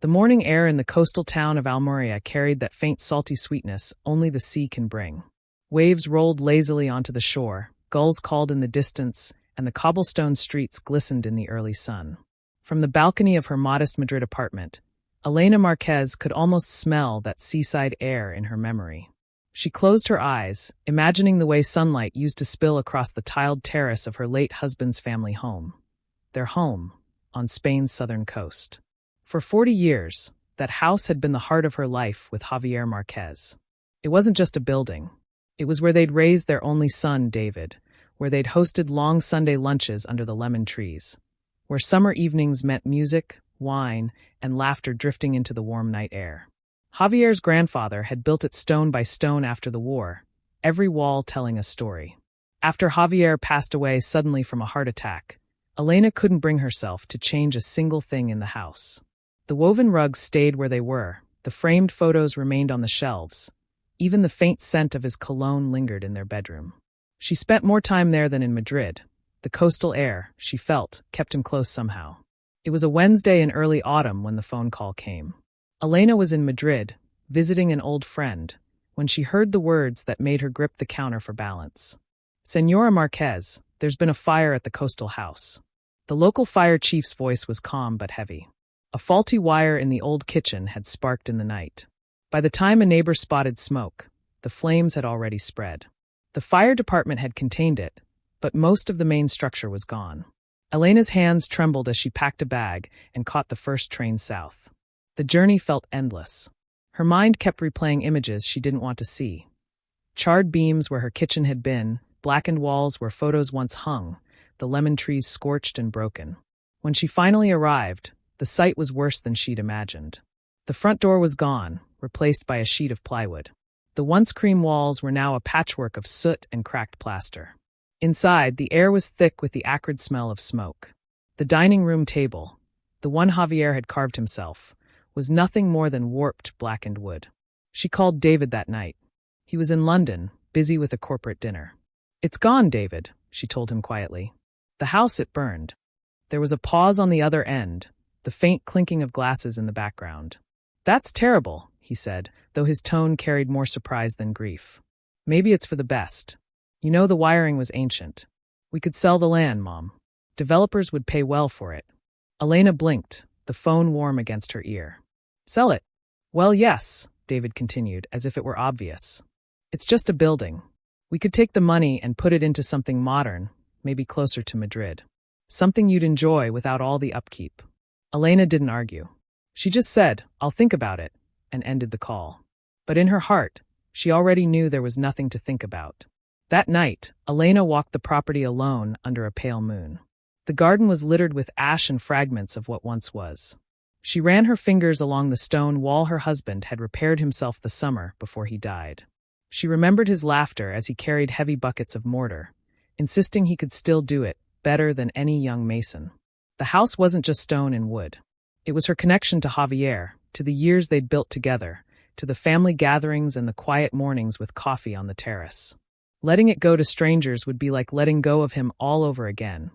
The morning air in the coastal town of Almeria carried that faint salty sweetness only the sea can bring. Waves rolled lazily onto the shore, gulls called in the distance, and the cobblestone streets glistened in the early sun. From the balcony of her modest Madrid apartment, Elena Marquez could almost smell that seaside air in her memory. She closed her eyes, imagining the way sunlight used to spill across the tiled terrace of her late husband's family home. Their home, on Spain's southern coast. For 40 years, that house had been the heart of her life with Javier Marquez. It wasn't just a building. It was where they'd raised their only son, David, where they'd hosted long Sunday lunches under the lemon trees, where summer evenings meant music, wine, and laughter drifting into the warm night air. Javier's grandfather had built it stone by stone after the war, every wall telling a story. After Javier passed away suddenly from a heart attack, Elena couldn't bring herself to change a single thing in the house. The woven rugs stayed where they were, the framed photos remained on the shelves. Even the faint scent of his cologne lingered in their bedroom. She spent more time there than in Madrid. The coastal air, she felt, kept him close somehow. It was a Wednesday in early autumn when the phone call came. Elena was in Madrid, visiting an old friend, when she heard the words that made her grip the counter for balance. "Señora Marquez, there's been a fire at the coastal house." The local fire chief's voice was calm but heavy. A faulty wire in the old kitchen had sparked in the night. By the time a neighbor spotted smoke, the flames had already spread. The fire department had contained it, but most of the main structure was gone. Elena's hands trembled as she packed a bag and caught the first train south. The journey felt endless. Her mind kept replaying images she didn't want to see. Charred beams where her kitchen had been, blackened walls where photos once hung, the lemon trees scorched and broken. When she finally arrived, the sight was worse than she'd imagined. The front door was gone, replaced by a sheet of plywood. The once cream walls were now a patchwork of soot and cracked plaster. Inside, the air was thick with the acrid smell of smoke. The dining room table, the one Javier had carved himself, was nothing more than warped, blackened wood. She called David that night. He was in London, busy with a corporate dinner. "It's gone, David," she told him quietly. "The house, it burned." There was a pause on the other end, the faint clinking of glasses in the background. "That's terrible," he said, though his tone carried more surprise than grief. "Maybe it's for the best. You know, the wiring was ancient. We could sell the land, Mom. Developers would pay well for it." Elena blinked, the phone warm against her ear. "Sell it?" "Well, yes," David continued, as if it were obvious. "It's just a building. We could take the money and put it into something modern, maybe closer to Madrid. Something you'd enjoy without all the upkeep." Elena didn't argue. She just said, "I'll think about it," and ended the call. But in her heart, she already knew there was nothing to think about. That night, Elena walked the property alone under a pale moon. The garden was littered with ash and fragments of what once was. She ran her fingers along the stone wall her husband had repaired himself the summer before he died. She remembered his laughter as he carried heavy buckets of mortar, insisting he could still do it better than any young mason. The house wasn't just stone and wood. It was her connection to Javier, to the years they'd built together, to the family gatherings and the quiet mornings with coffee on the terrace. Letting it go to strangers would be like letting go of him all over again.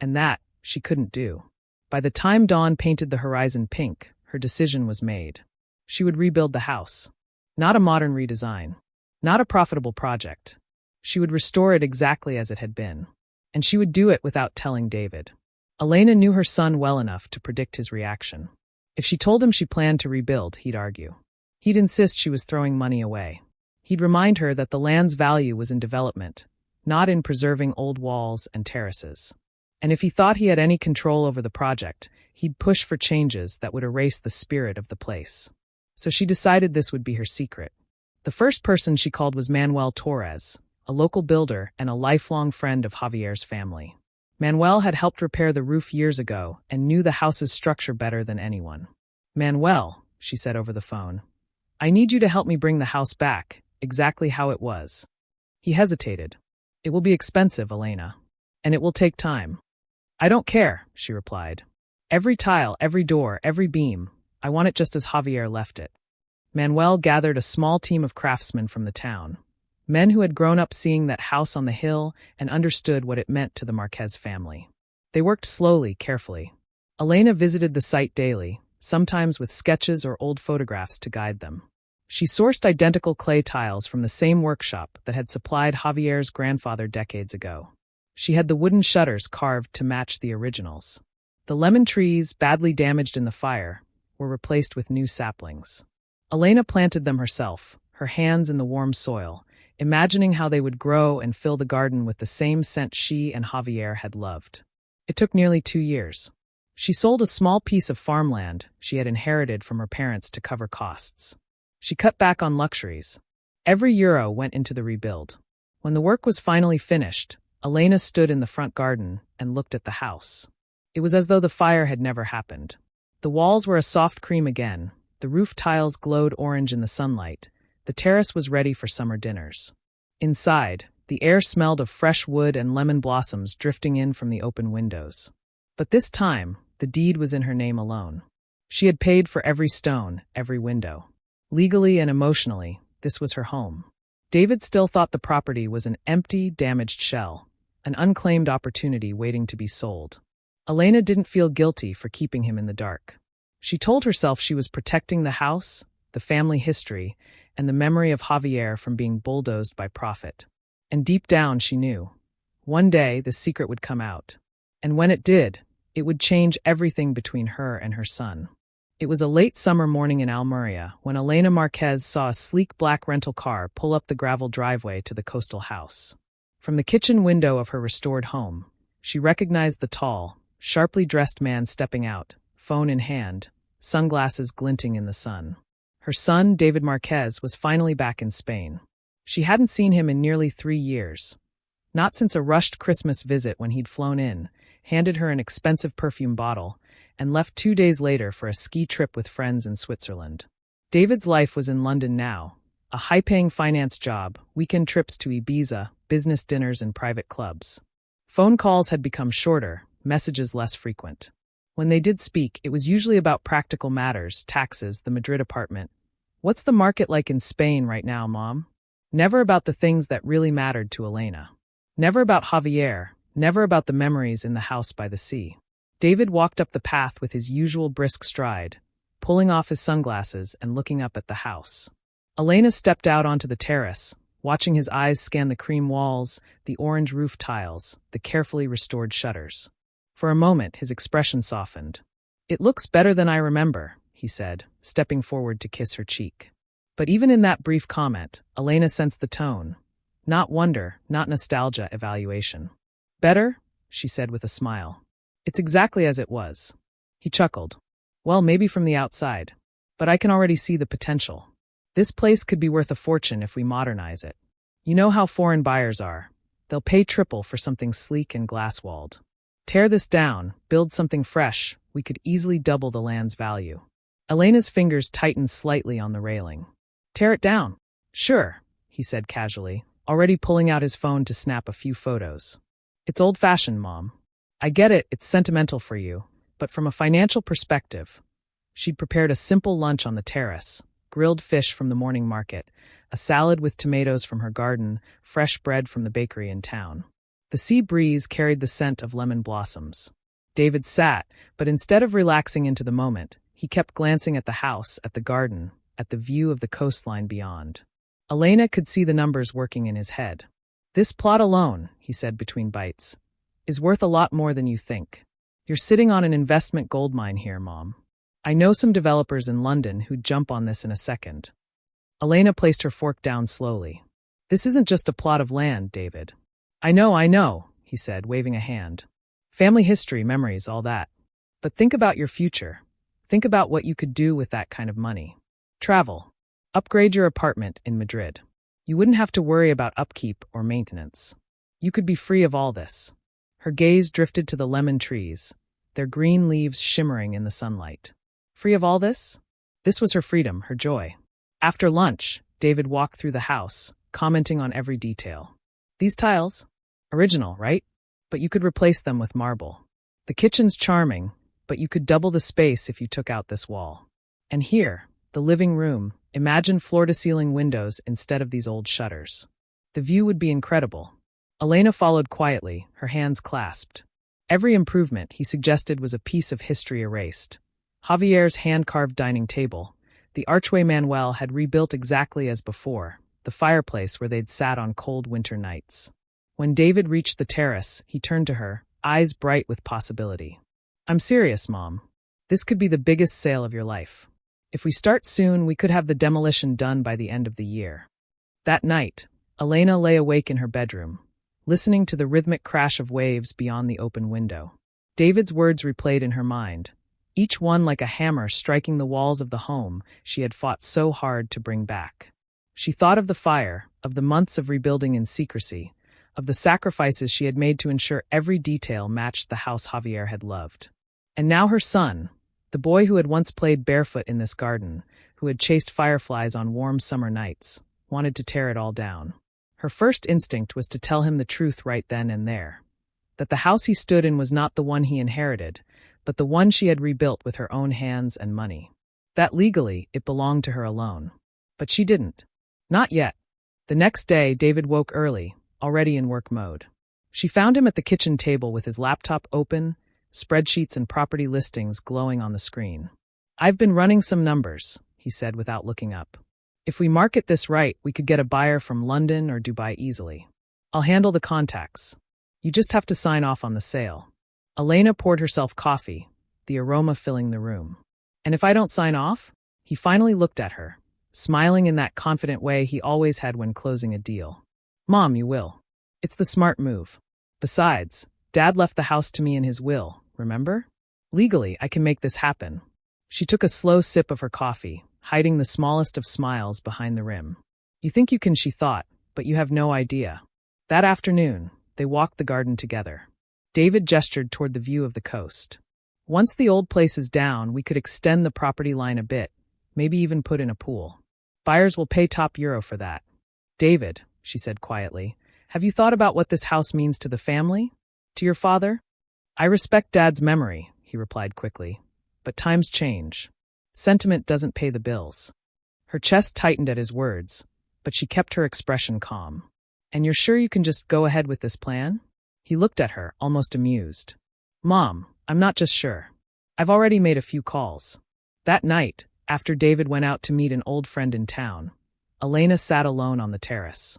And that, she couldn't do. By the time dawn painted the horizon pink, her decision was made. She would rebuild the house. Not a modern redesign. Not a profitable project. She would restore it exactly as it had been. And she would do it without telling David. Elena knew her son well enough to predict his reaction. If she told him she planned to rebuild, he'd argue. He'd insist she was throwing money away. He'd remind her that the land's value was in development, not in preserving old walls and terraces. And if he thought he had any control over the project, he'd push for changes that would erase the spirit of the place. So she decided this would be her secret. The first person she called was Manuel Torres, a local builder and a lifelong friend of Javier's family. Manuel had helped repair the roof years ago and knew the house's structure better than anyone. "Manuel," she said over the phone, "I need you to help me bring the house back, exactly how it was." He hesitated. "It will be expensive, Elena. And it will take time." "I don't care," she replied. "Every tile, every door, every beam, I want it just as Javier left it." Manuel gathered a small team of craftsmen from the town, men who had grown up seeing that house on the hill and understood what it meant to the Marquez family. They worked slowly, carefully. Elena visited the site daily, sometimes with sketches or old photographs to guide them. She sourced identical clay tiles from the same workshop that had supplied Javier's grandfather decades ago. She had the wooden shutters carved to match the originals. The lemon trees, badly damaged in the fire, were replaced with new saplings. Elena planted them herself, her hands in the warm soil, imagining how they would grow and fill the garden with the same scent she and Javier had loved. It took nearly 2 years. She sold a small piece of farmland she had inherited from her parents to cover costs. She cut back on luxuries. Every euro went into the rebuild. When the work was finally finished, Elena stood in the front garden and looked at the house. It was as though the fire had never happened. The walls were a soft cream again, the roof tiles glowed orange in the sunlight, the terrace was ready for summer dinners. Inside, the air smelled of fresh wood and lemon blossoms drifting in from the open windows. But this time, the deed was in her name alone. She had paid for every stone, every window. Legally and emotionally, this was her home. David still thought the property was an empty, damaged shell, an unclaimed opportunity waiting to be sold. Elena didn't feel guilty for keeping him in the dark. She told herself she was protecting the house, the family history, and the memory of Javier from being bulldozed by profit. And deep down she knew. One day the secret would come out. And when it did, it would change everything between her and her son. It was a late summer morning in Almeria when Elena Marquez saw a sleek black rental car pull up the gravel driveway to the coastal house. From the kitchen window of her restored home, she recognized the tall, sharply dressed man stepping out, phone in hand, sunglasses glinting in the sun. Her son, David Marquez, was finally back in Spain. She hadn't seen him in nearly 3 years. Not since a rushed Christmas visit when he'd flown in, handed her an expensive perfume bottle, and left 2 days later for a ski trip with friends in Switzerland. David's life was in London now, a high-paying finance job, weekend trips to Ibiza, business dinners and private clubs. Phone calls had become shorter, messages less frequent. When they did speak, it was usually about practical matters, taxes, the Madrid apartment. What's the market like in Spain right now, Mom? Never about the things that really mattered to Elena. Never about Javier, never about the memories in the house by the sea. David walked up the path with his usual brisk stride, pulling off his sunglasses and looking up at the house. Elena stepped out onto the terrace, watching his eyes scan the cream walls, the orange roof tiles, the carefully restored shutters. For a moment, his expression softened. "It looks better than I remember," he said, stepping forward to kiss her cheek. But even in that brief comment, Elena sensed the tone. Not wonder, not nostalgia, evaluation. "Better?" she said with a smile. "It's exactly as it was." He chuckled. "Well, maybe from the outside. But I can already see the potential. This place could be worth a fortune if we modernize it. You know how foreign buyers are. They'll pay triple for something sleek and glass-walled. Tear this down, build something fresh, we could easily double the land's value." Elena's fingers tightened slightly on the railing. "Tear it down?" "Sure," he said casually, already pulling out his phone to snap a few photos. "It's old-fashioned, Mom. I get it, it's sentimental for you, but from a financial perspective." She'd prepared a simple lunch on the terrace, grilled fish from the morning market, a salad with tomatoes from her garden, fresh bread from the bakery in town. The sea breeze carried the scent of lemon blossoms. David sat, but instead of relaxing into the moment, he kept glancing at the house, at the garden, at the view of the coastline beyond. Elena could see the numbers working in his head. "This plot alone," he said between bites, "is worth a lot more than you think. You're sitting on an investment goldmine here, Mom. I know some developers in London who'd jump on this in a second." Elena placed her fork down slowly. "This isn't just a plot of land, David." I know, he said, waving a hand. "Family history, memories, all that. But think about your future. Think about what you could do with that kind of money. Travel. Upgrade your apartment in Madrid. You wouldn't have to worry about upkeep or maintenance. You could be free of all this." Her gaze drifted to the lemon trees, their green leaves shimmering in the sunlight. Free of all this? This was her freedom, her joy. After lunch, David walked through the house, commenting on every detail. "These tiles? Original, right? But you could replace them with marble. The kitchen's charming, but you could double the space if you took out this wall. And here, the living room, imagine floor-to-ceiling windows instead of these old shutters. The view would be incredible." Elena followed quietly, her hands clasped. Every improvement, he suggested, was a piece of history erased. Javier's hand-carved dining table. The archway Manuel had rebuilt exactly as before, the fireplace where they'd sat on cold winter nights. When David reached the terrace, he turned to her, eyes bright with possibility. "I'm serious, Mom. This could be the biggest sale of your life. If we start soon, we could have the demolition done by the end of the year." That night, Elena lay awake in her bedroom, listening to the rhythmic crash of waves beyond the open window. David's words replayed in her mind, each one like a hammer striking the walls of the home she had fought so hard to bring back. She thought of the fire, of the months of rebuilding in secrecy, of the sacrifices she had made to ensure every detail matched the house Javier had loved. And now her son, the boy who had once played barefoot in this garden, who had chased fireflies on warm summer nights, wanted to tear it all down. Her first instinct was to tell him the truth right then and there, that the house he stood in was not the one he inherited, but the one she had rebuilt with her own hands and money. That legally it belonged to her alone. But she didn't. Not yet. The next day, David woke early, already in work mode. She found him at the kitchen table with his laptop open, spreadsheets and property listings glowing on the screen. "I've been running some numbers," he said without looking up. "If we market this right, we could get a buyer from London or Dubai easily. I'll handle the contacts. You just have to sign off on the sale." Elena poured herself coffee, the aroma filling the room. "And if I don't sign off?" He finally looked at her, smiling in that confident way he always had when closing a deal. "Mom, you will. It's the smart move. Besides, Dad left the house to me in his will, remember? Legally, I can make this happen." She took a slow sip of her coffee, hiding the smallest of smiles behind the rim. "You think you can," she thought, "but you have no idea." That afternoon, they walked the garden together. David gestured toward the view of the coast. "Once the old place is down, we could extend the property line a bit, maybe even put in a pool. Buyers will pay top euro for that." "David," she said quietly, "have you thought about what this house means to the family? To your father?" "I respect Dad's memory," he replied quickly, "but times change. Sentiment doesn't pay the bills." Her chest tightened at his words, but she kept her expression calm. "And you're sure you can just go ahead with this plan?" He looked at her, almost amused. "Mom, I'm not just sure. I've already made a few calls." That night, after David went out to meet an old friend in town, Elena sat alone on the terrace.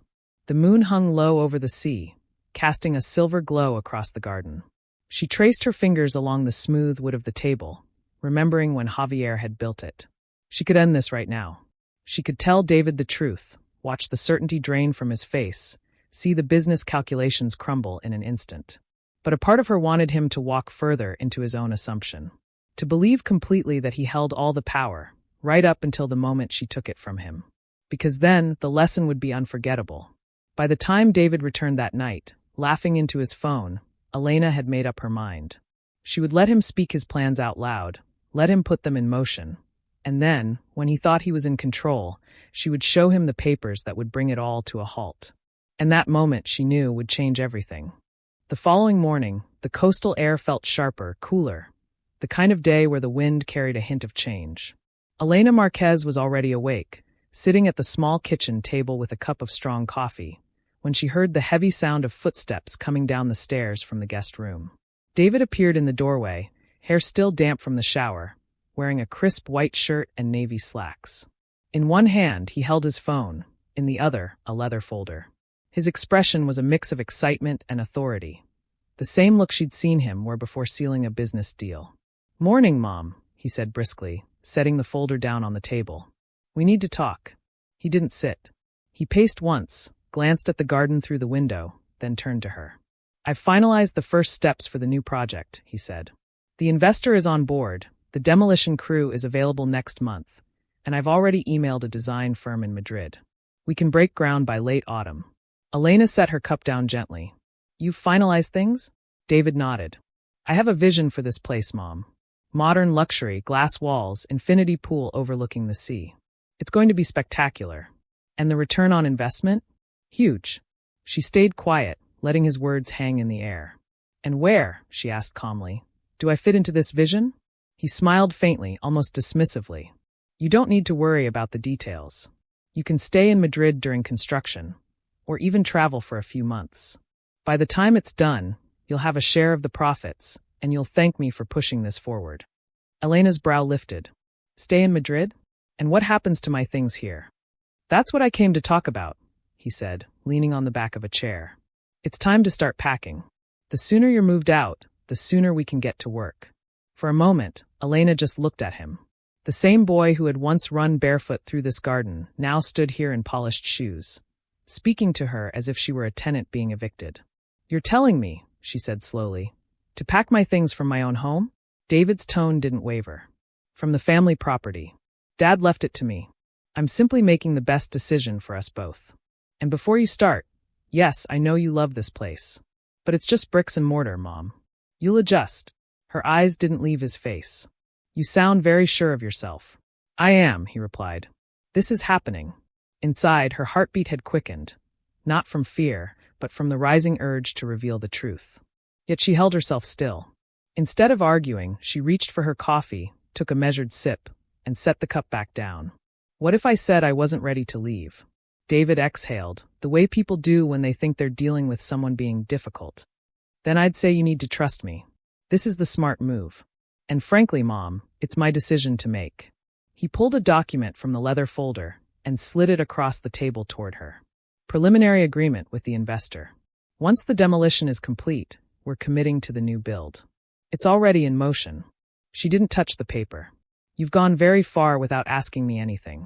The moon hung low over the sea, casting a silver glow across the garden. She traced her fingers along the smooth wood of the table, remembering when Javier had built it. She could end this right now. She could tell David the truth, watch the certainty drain from his face, see the business calculations crumble in an instant. But a part of her wanted him to walk further into his own assumption, to believe completely that he held all the power, right up until the moment she took it from him. Because then, the lesson would be unforgettable. By the time David returned that night, laughing into his phone, Elena had made up her mind. She would let him speak his plans out loud, let him put them in motion, and then, when he thought he was in control, she would show him the papers that would bring it all to a halt. And that moment, she knew, would change everything. The following morning, the coastal air felt sharper, cooler, the kind of day where the wind carried a hint of change. Elena Marquez was already awake, sitting at the small kitchen table with a cup of strong coffee, when she heard the heavy sound of footsteps coming down the stairs from the guest room. David appeared in the doorway, hair still damp from the shower, wearing a crisp white shirt and navy slacks. In one hand, he held his phone, in the other, a leather folder. His expression was a mix of excitement and authority, the same look she'd seen him wear before sealing a business deal. "Morning, Mom," he said briskly, setting the folder down on the table. "We need to talk." He didn't sit. He paced once, glanced at the garden through the window, then turned to her. "I've finalized the first steps for the new project," he said. "The investor is on board, the demolition crew is available next month, and I've already emailed a design firm in Madrid. We can break ground by late autumn." Elena set her cup down gently. "You've finalized things?" David nodded. "I have a vision for this place, Mom. Modern luxury, glass walls, infinity pool overlooking the sea. It's going to be spectacular. And the return on investment? Huge." She stayed quiet, letting his words hang in the air. "And where," she asked calmly, "do I fit into this vision?" He smiled faintly, almost dismissively. "You don't need to worry about the details. You can stay in Madrid during construction, or even travel for a few months. By the time it's done, you'll have a share of the profits, and you'll thank me for pushing this forward." Elena's brow lifted. Stay in Madrid? And what happens to my things here? That's what I came to talk about, he said, leaning on the back of a chair. It's time to start packing. The sooner you're moved out, the sooner we can get to work. For a moment, Elena just looked at him. The same boy who had once run barefoot through this garden now stood here in polished shoes, speaking to her as if she were a tenant being evicted. You're telling me, she said slowly, to pack my things from my own home? David's tone didn't waver. From the family property. Dad left it to me. I'm simply making the best decision for us both. And before you start, yes, I know you love this place. But it's just bricks and mortar, Mom. You'll adjust. Her eyes didn't leave his face. You sound very sure of yourself. I am, he replied. This is happening. Inside, her heartbeat had quickened, not from fear, but from the rising urge to reveal the truth. Yet she held herself still. Instead of arguing, she reached for her coffee, took a measured sip, and set the cup back down. What if I said I wasn't ready to leave? David exhaled, the way people do when they think they're dealing with someone being difficult. Then I'd say you need to trust me. This is the smart move. And frankly, Mom, it's my decision to make. He pulled a document from the leather folder and slid it across the table toward her. Preliminary agreement with the investor. Once the demolition is complete, we're committing to the new build. It's already in motion. She didn't touch the paper. You've gone very far without asking me anything.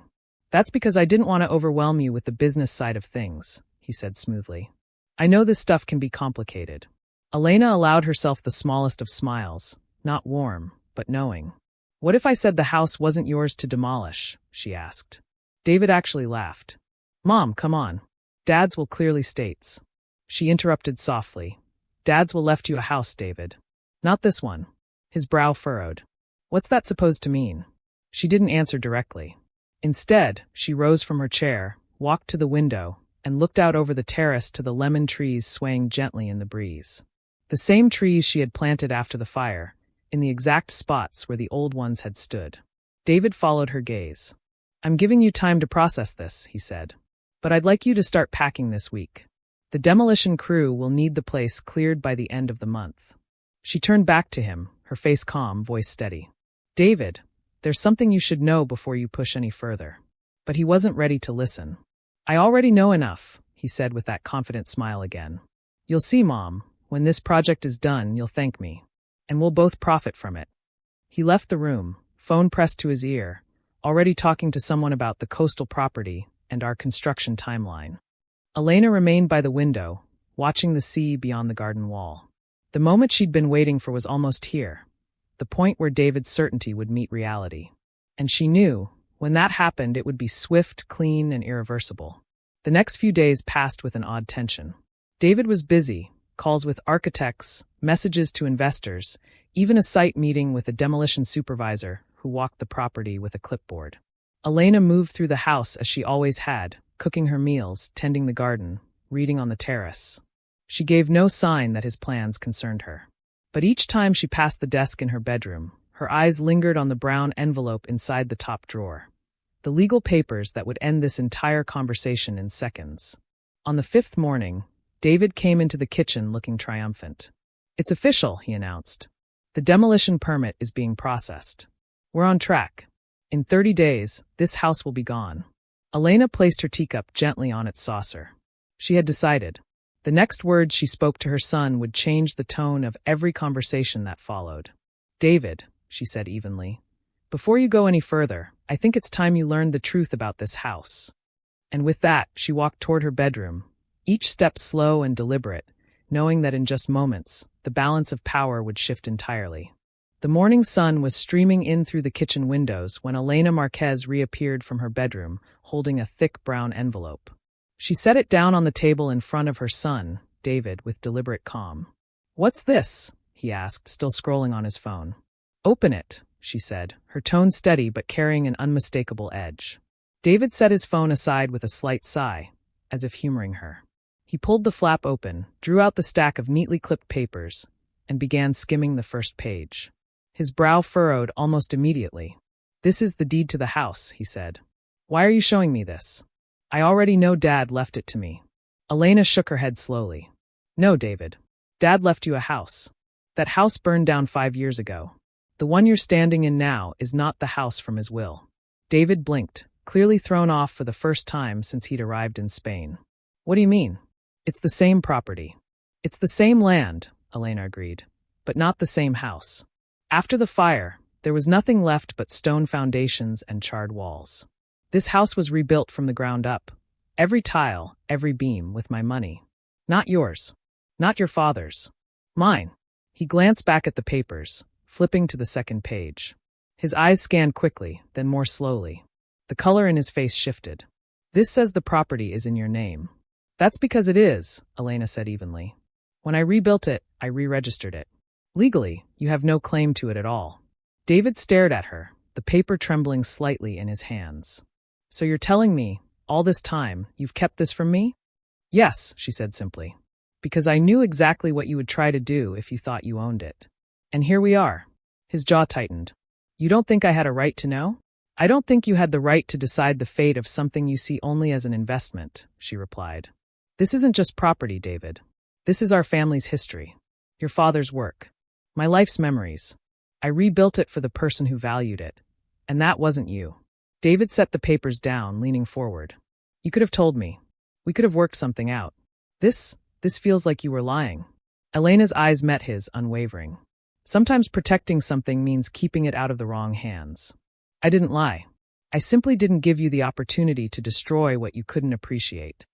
That's because I didn't want to overwhelm you with the business side of things, he said smoothly. I know this stuff can be complicated. Elena allowed herself the smallest of smiles, not warm, but knowing. What if I said the house wasn't yours to demolish? She asked. David actually laughed. Mom, come on. Dad's will clearly states. She interrupted softly. Dad's will left you a house, David. Not this one. His brow furrowed. What's that supposed to mean? She didn't answer directly. Instead, she rose from her chair, walked to the window, and looked out over the terrace to the lemon trees swaying gently in the breeze. The same trees she had planted after the fire, in the exact spots where the old ones had stood. David followed her gaze. I'm giving you time to process this, he said. But I'd like you to start packing this week. The demolition crew will need the place cleared by the end of the month. She turned back to him, her face calm, voice steady. David, there's something you should know before you push any further. But he wasn't ready to listen. I already know enough, he said with that confident smile again. You'll see, Mom, when this project is done, you'll thank me. And we'll both profit from it. He left the room, phone pressed to his ear, already talking to someone about the coastal property and our construction timeline. Elena remained by the window, watching the sea beyond the garden wall. The moment she'd been waiting for was almost here, the point where David's certainty would meet reality. And she knew, when that happened, it would be swift, clean, and irreversible. The next few days passed with an odd tension. David was busy, calls with architects, messages to investors, even a site meeting with a demolition supervisor who walked the property with a clipboard. Elena moved through the house as she always had, cooking her meals, tending the garden, reading on the terrace. She gave no sign that his plans concerned her. But each time she passed the desk in her bedroom, her eyes lingered on the brown envelope inside the top drawer. The legal papers that would end this entire conversation in seconds. On the fifth morning, David came into the kitchen looking triumphant. It's official, he announced. The demolition permit is being processed. We're on track. In 30 days, this house will be gone. Elena placed her teacup gently on its saucer. She had decided. The next words she spoke to her son would change the tone of every conversation that followed. David, she said evenly, before you go any further, I think it's time you learned the truth about this house. And with that, she walked toward her bedroom, each step slow and deliberate, knowing that in just moments, the balance of power would shift entirely. The morning sun was streaming in through the kitchen windows when Elena Marquez reappeared from her bedroom, holding a thick brown envelope. She set it down on the table in front of her son, David, with deliberate calm. What's this? He asked, still scrolling on his phone. Open it, she said, her tone steady but carrying an unmistakable edge. David set his phone aside with a slight sigh, as if humoring her. He pulled the flap open, drew out the stack of neatly clipped papers, and began skimming the first page. His brow furrowed almost immediately. This is the deed to the house, he said. Why are you showing me this? I already know Dad left it to me. Elena shook her head slowly. No, David. Dad left you a house. That house burned down 5 years ago. The one you're standing in now is not the house from his will. David blinked, clearly thrown off for the first time since he'd arrived in Spain. What do you mean? It's the same property. It's the same land, Elena agreed, but not the same house. After the fire, there was nothing left but stone foundations and charred walls. This house was rebuilt from the ground up. Every tile, every beam, with my money. Not yours. Not your father's. Mine. He glanced back at the papers, flipping to the second page. His eyes scanned quickly, then more slowly. The color in his face shifted. This says the property is in your name. That's because it is, Elena said evenly. When I rebuilt it, I re-registered it. Legally, you have no claim to it at all. David stared at her, the paper trembling slightly in his hands. So you're telling me, all this time, you've kept this from me? Yes, she said simply. Because I knew exactly what you would try to do if you thought you owned it. And here we are. His jaw tightened. You don't think I had a right to know? I don't think you had the right to decide the fate of something you see only as an investment, she replied. This isn't just property, David. This is our family's history. Your father's work. My life's memories. I rebuilt it for the person who valued it. And that wasn't you. David set the papers down, leaning forward. You could have told me. We could have worked something out. This feels like you were lying. Elena's eyes met his, unwavering. Sometimes protecting something means keeping it out of the wrong hands. I didn't lie. I simply didn't give you the opportunity to destroy what you couldn't appreciate.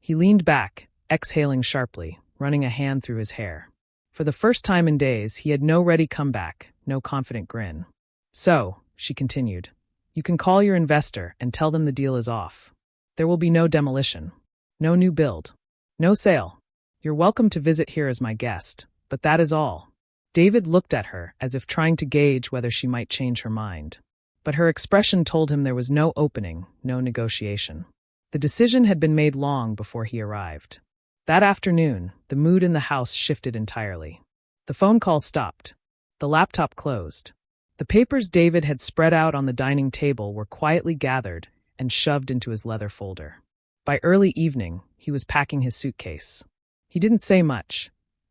He leaned back, exhaling sharply, running a hand through his hair. For the first time in days, he had no ready comeback, no confident grin. So, she continued, you can call your investor and tell them the deal is off. There will be no demolition, no new build, no sale. You're welcome to visit here as my guest, but that is all. David looked at her as if trying to gauge whether she might change her mind. But her expression told him there was no opening, no negotiation. The decision had been made long before he arrived. That afternoon, the mood in the house shifted entirely. The phone call stopped. The laptop closed. The papers David had spread out on the dining table were quietly gathered and shoved into his leather folder. By early evening, he was packing his suitcase. He didn't say much,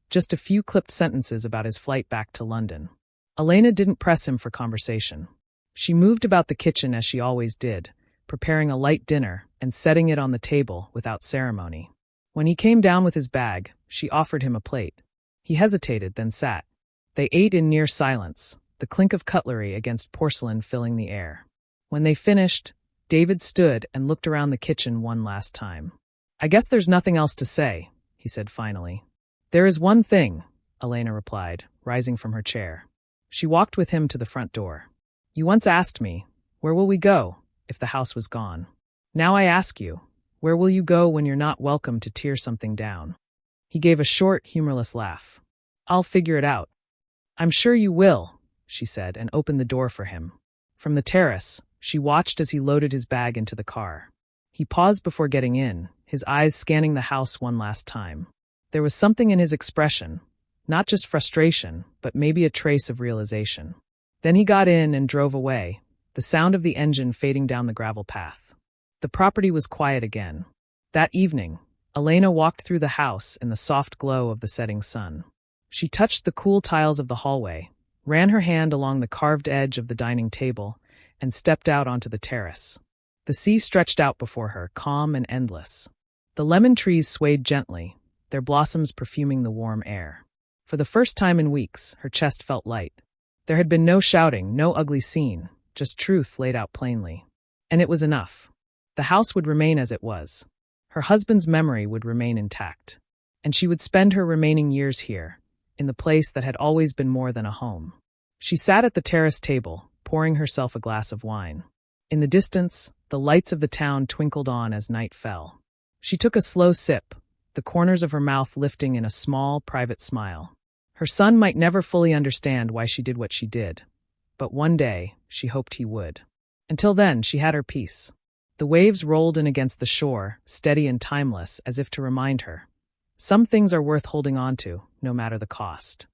just a few clipped sentences about his flight back to London. Elena didn't press him for conversation. She moved about the kitchen as she always did, preparing a light dinner and setting it on the table without ceremony. When he came down with his bag, she offered him a plate. He hesitated, then sat. They ate in near silence, the clink of cutlery against porcelain filling the air. When they finished, David stood and looked around the kitchen one last time. I guess there's nothing else to say, he said finally. There is one thing, Elena replied, rising from her chair. She walked with him to the front door. You once asked me, where will we go, if the house was gone? Now I ask you, where will you go when you're not welcome to tear something down? He gave a short, humorless laugh. I'll figure it out. I'm sure you will, she said, and opened the door for him. From the terrace, she watched as he loaded his bag into the car. He paused before getting in, his eyes scanning the house one last time. There was something in his expression, not just frustration, but maybe a trace of realization. Then he got in and drove away, the sound of the engine fading down the gravel path. The property was quiet again. That evening, Elena walked through the house in the soft glow of the setting sun. She touched the cool tiles of the hallway, ran her hand along the carved edge of the dining table, and stepped out onto the terrace. The sea stretched out before her, calm and endless. The lemon trees swayed gently, their blossoms perfuming the warm air. For the first time in weeks, her chest felt light. There had been no shouting, no ugly scene, just truth laid out plainly. And it was enough. The house would remain as it was. Her husband's memory would remain intact. And she would spend her remaining years here, in the place that had always been more than a home. She sat at the terrace table, pouring herself a glass of wine. In the distance, the lights of the town twinkled on as night fell. She took a slow sip, the corners of her mouth lifting in a small, private smile. Her son might never fully understand why she did what she did, but one day she hoped he would. Until then, she had her peace. The waves rolled in against the shore, steady and timeless, as if to remind her. Some things are worth holding on to, no matter the cost.